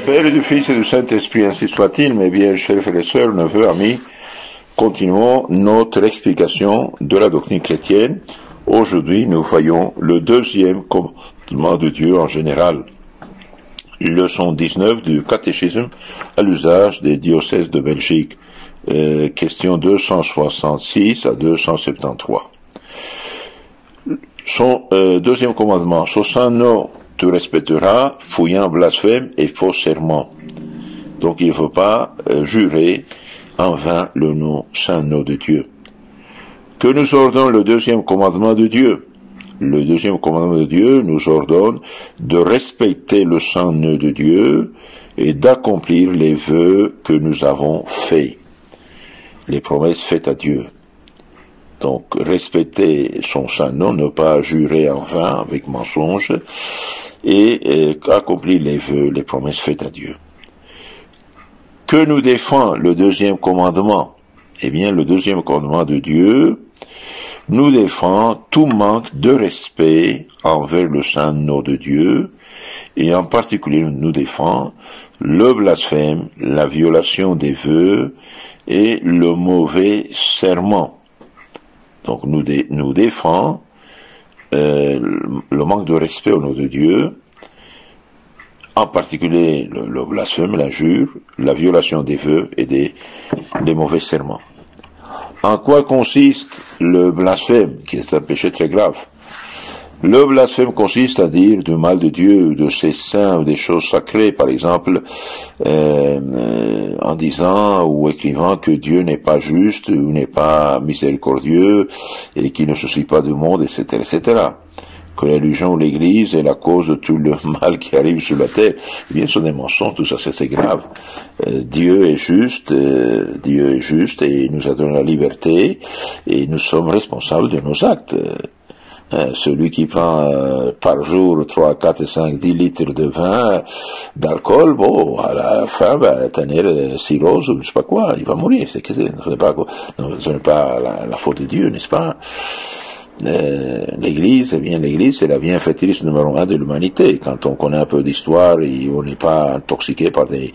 Père et du Fils et du Saint-Esprit, ainsi soit-il, mes bien chers frères et sœurs, neveux, amis, continuons notre explication de la doctrine chrétienne. Aujourd'hui, nous voyons le deuxième commandement de Dieu en général. Leçon 19 du catéchisme à l'usage des diocèses de Belgique. Question 266 à 273. Son deuxième commandement, son saint nom tu respecteras, fouillant blasphème et faux serment. Donc il ne faut pas jurer en vain le saint nom de Dieu. Que nous ordonne le deuxième commandement de Dieu? Le deuxième commandement de Dieu nous ordonne de respecter le saint nom de Dieu et d'accomplir les vœux que nous avons faits, les promesses faites à Dieu. Donc, respecter son saint nom, ne pas jurer en vain avec mensonge, et accomplir les vœux, les promesses faites à Dieu. Que nous défend le deuxième commandement? Eh bien, le deuxième commandement de Dieu nous défend tout manque de respect envers le saint nom de Dieu, et en particulier nous défend le blasphème, la violation des vœux et le mauvais serment. Donc nous défend le manque de respect au nom de Dieu, en particulier le blasphème, l'injure, la violation des vœux et des mauvais serments. En quoi consiste le blasphème, qui est un péché très grave? Le blasphème consiste à dire du mal de Dieu, de ses saints, ou des choses sacrées, par exemple, en disant ou écrivant que Dieu n'est pas juste, ou n'est pas miséricordieux, et qu'il ne se soucie pas du monde, etc., etc. Que la religion ou l'Église est la cause de tout le mal qui arrive sur la terre. Eh bien, ce sont des mensonges, tout ça, c'est grave. Dieu est juste, et nous a donné la liberté, et nous sommes responsables de nos actes. Celui qui prend par jour 3, 4, 5, 10 litres de vin, d'alcool, bon, à la fin, va tenir cirrhose ou je sais pas quoi, il va mourir. Ce n'est pas la faute de Dieu, n'est-ce pas? L'Église, eh bien, l'Église, c'est la bienfaitrice numéro 1 de l'humanité. Quand on connaît un peu d'histoire et on n'est pas intoxiqué par des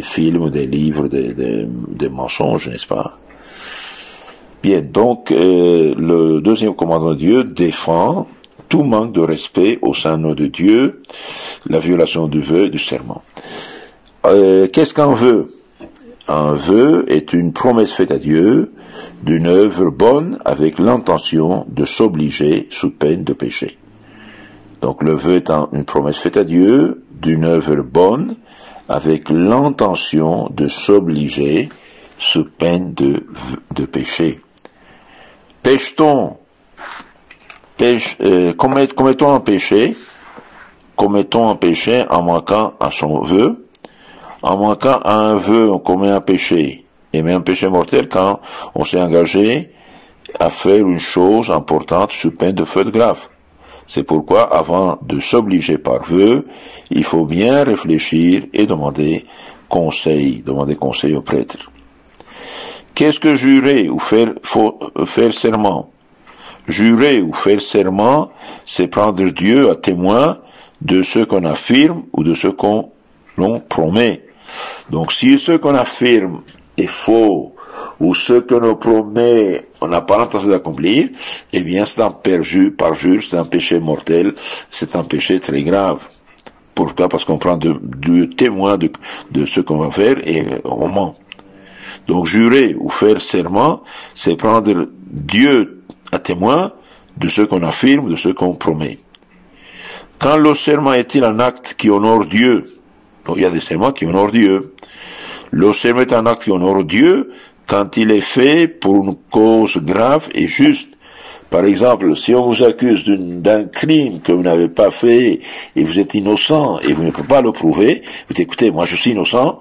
films, des livres, des mensonges, n'est-ce pas? Bien, donc, le deuxième commandement de Dieu défend tout manque de respect au saint nom de Dieu, la violation du vœu et du serment. Qu'est-ce qu'un vœu? Un vœu est une promesse faite à Dieu d'une œuvre bonne avec l'intention de s'obliger sous peine de péché. Donc, le vœu est une promesse faite à Dieu d'une œuvre bonne avec l'intention de s'obliger sous peine de péché. Commettons un péché en manquant à son vœu. En manquant à un vœu, on commet un péché, et même un péché mortel quand on s'est engagé à faire une chose importante sous peine de faute grave. C'est pourquoi, avant de s'obliger par vœu, il faut bien réfléchir et demander conseil au prêtre. Qu'est-ce que jurer ou faire serment? Jurer ou faire serment, c'est prendre Dieu à témoin de ce qu'on affirme ou de ce qu'on promet. Donc, si ce qu'on affirme est faux, ou ce que l'on promet, on n'a pas l'intention d'accomplir, eh bien, c'est un perjure, c'est un péché mortel, c'est un péché très grave. Pourquoi? Parce qu'on prend de témoin de ce qu'on va faire et on ment. Donc, jurer ou faire serment, c'est prendre Dieu à témoin de ce qu'on affirme, de ce qu'on promet. Quand le serment est-il un acte qui honore Dieu? Donc, il y a des serments qui honorent Dieu. Le serment est un acte qui honore Dieu quand il est fait pour une cause grave et juste. Par exemple, si on vous accuse d'un crime que vous n'avez pas fait et vous êtes innocent et vous ne pouvez pas le prouver, vous dites, écoutez, moi je suis innocent,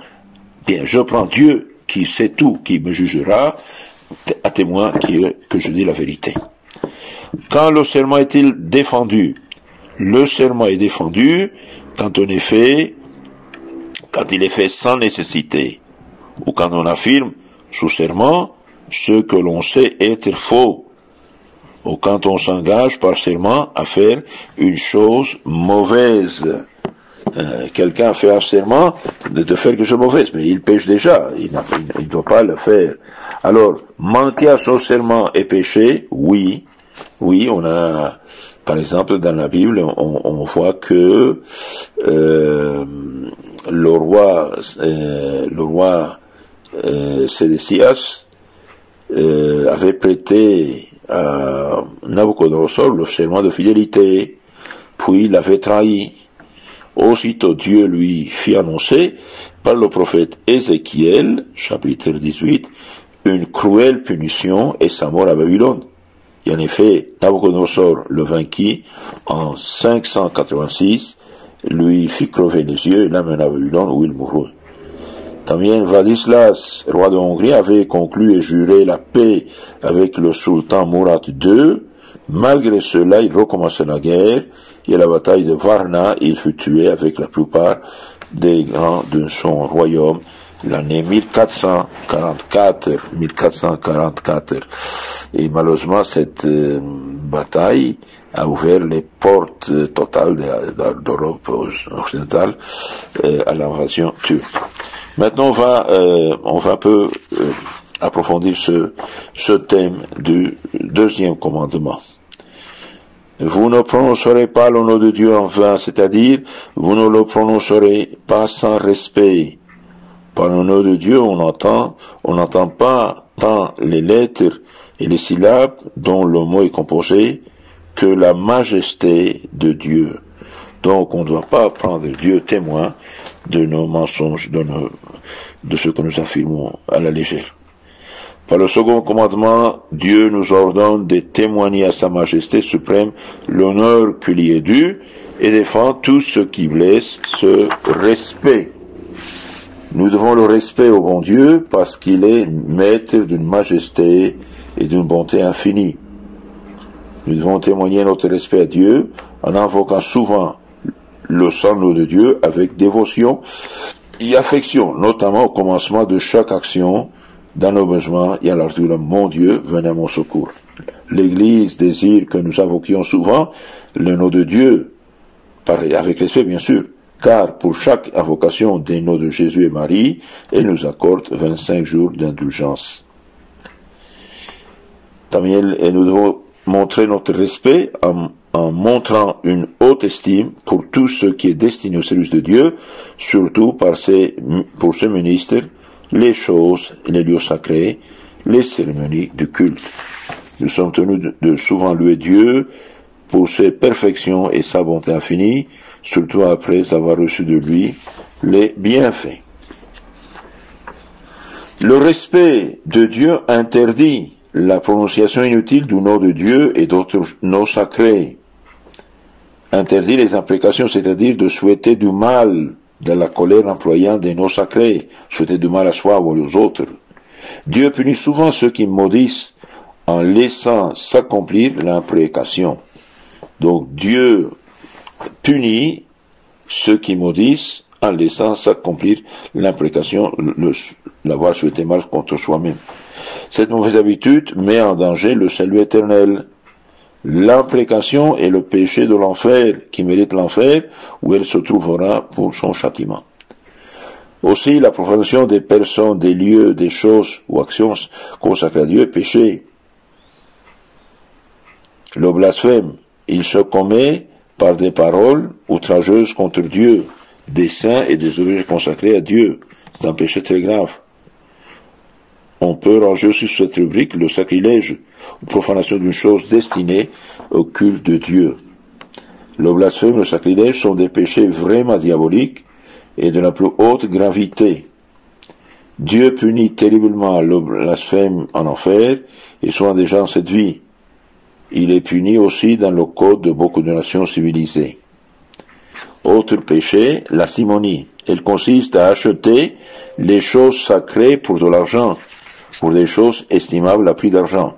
bien, je prends Dieu qui sait tout, qui me jugera, à témoin que je dis la vérité. Quand le serment est-il défendu? Le serment est défendu quand il est fait sans nécessité, ou quand on affirme sous serment ce que l'on sait être faux, ou quand on s'engage par serment à faire une chose mauvaise. quelqu'un fait un serment de faire quelque chose de mauvais, mais il pêche déjà, il ne doit pas le faire. Alors, manquer à son serment et pécher, oui, on a, par exemple, dans la Bible, on voit que le roi Sédécias avait prêté à Nabucodonosor le serment de fidélité, puis il l'avait trahi. Aussitôt Dieu lui fit annoncer par le prophète Ézéchiel, chapitre 18, une cruelle punition et sa mort à Babylone. Et en effet, Nabucodonosor le vainquit en 586, lui fit crever les yeux et l'amena à Babylone où il mourut. También Vladislas, roi de Hongrie, avait conclu et juré la paix avec le sultan Murat II. Malgré cela, il recommença la guerre et à la bataille de Varna, il fut tué avec la plupart des grands de son royaume l'année 1444. Et malheureusement, cette bataille a ouvert les portes totales d'Europe occidentale à l'invasion turque. Maintenant, on va un peu approfondir ce thème du deuxième commandement. Vous ne prononcerez pas le nom de Dieu en vain, c'est-à-dire, vous ne le prononcerez pas sans respect. Par le nom de Dieu, on n'entend pas tant les lettres et les syllabes dont le mot est composé que la majesté de Dieu. Donc, on ne doit pas prendre Dieu témoin de nos mensonges, de ce que nous affirmons à la légère. Par le second commandement, Dieu nous ordonne de témoigner à sa majesté suprême l'honneur qui lui est dû et défend tout ce qui blesse ce respect. Nous devons le respect au bon Dieu parce qu'il est maître d'une majesté et d'une bonté infinie. Nous devons témoigner notre respect à Dieu en invoquant souvent le saint nom de Dieu avec dévotion et affection, notamment au commencement de chaque action, dans nos besoins et à leur dire, mon Dieu, venez à mon secours. L'Église désire que nous invoquions souvent le nom de Dieu, avec respect bien sûr, car pour chaque invocation des noms de Jésus et Marie, elle nous accorde 25 jours d'indulgence. Et nous devons montrer notre respect en montrant une haute estime pour tout ce qui est destiné au service de Dieu, surtout pour ses ministres, les choses, les lieux sacrés, les cérémonies du culte. Nous sommes tenus de souvent louer Dieu pour ses perfections et sa bonté infinie, surtout après avoir reçu de lui les bienfaits. Le respect de Dieu interdit la prononciation inutile du nom de Dieu et d'autres noms sacrés. Interdit les imprécations, c'est-à-dire de souhaiter du mal dans la colère employant des noms sacrés, souhaiter du mal à soi ou aux autres. Dieu punit souvent ceux qui maudissent en laissant s'accomplir l'imprécation. Donc Dieu punit ceux qui maudissent en laissant s'accomplir l'imprécation, l'avoir souhaité mal contre soi-même. Cette mauvaise habitude met en danger le salut éternel. L'imprécation est le péché de l'enfer, qui mérite l'enfer, où elle se trouvera pour son châtiment. Aussi, la profanation des personnes, des lieux, des choses ou actions consacrées à Dieu est péché. Le blasphème, il se commet par des paroles outrageuses contre Dieu, des saints et des objets consacrés à Dieu. C'est un péché très grave. On peut ranger aussi sur cette rubrique le sacrilège, ou profanation d'une chose destinée au culte de Dieu. Le blasphème et le sacrilège sont des péchés vraiment diaboliques et de la plus haute gravité. Dieu punit terriblement le blasphème en enfer et souvent déjà en cette vie. Il est puni aussi dans le code de beaucoup de nations civilisées. Autre péché, la simonie. Elle consiste à acheter les choses sacrées pour de l'argent, pour des choses estimables à prix d'argent.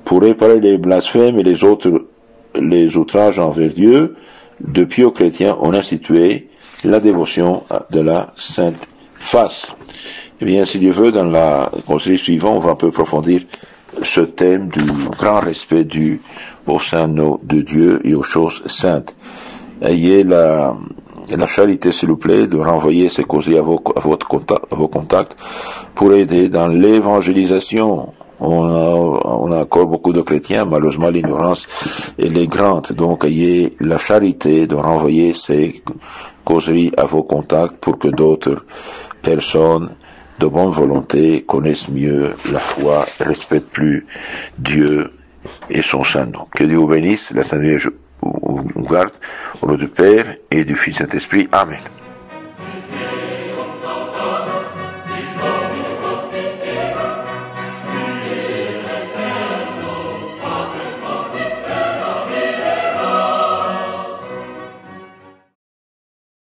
Pour réparer les blasphèmes et les outrages envers Dieu, de pieux chrétiens ont institué la dévotion de la Sainte Face. Eh bien, si Dieu veut, dans la conseil suivant, on va un peu approfondir ce thème du grand respect dû au saint nom de Dieu et aux choses saintes. Ayez la charité, s'il vous plaît, de renvoyer ces causeries à vos contacts pour aider dans l'évangélisation. On a encore beaucoup de chrétiens, malheureusement l'ignorance elle est grande, donc ayez la charité de renvoyer ces causeries à vos contacts pour que d'autres personnes de bonne volonté connaissent mieux la foi, respectent plus Dieu et son saint nom. Que Dieu vous bénisse, la Sainte Vierge vous garde, au nom du Père et du Fils Saint-Esprit. Amen.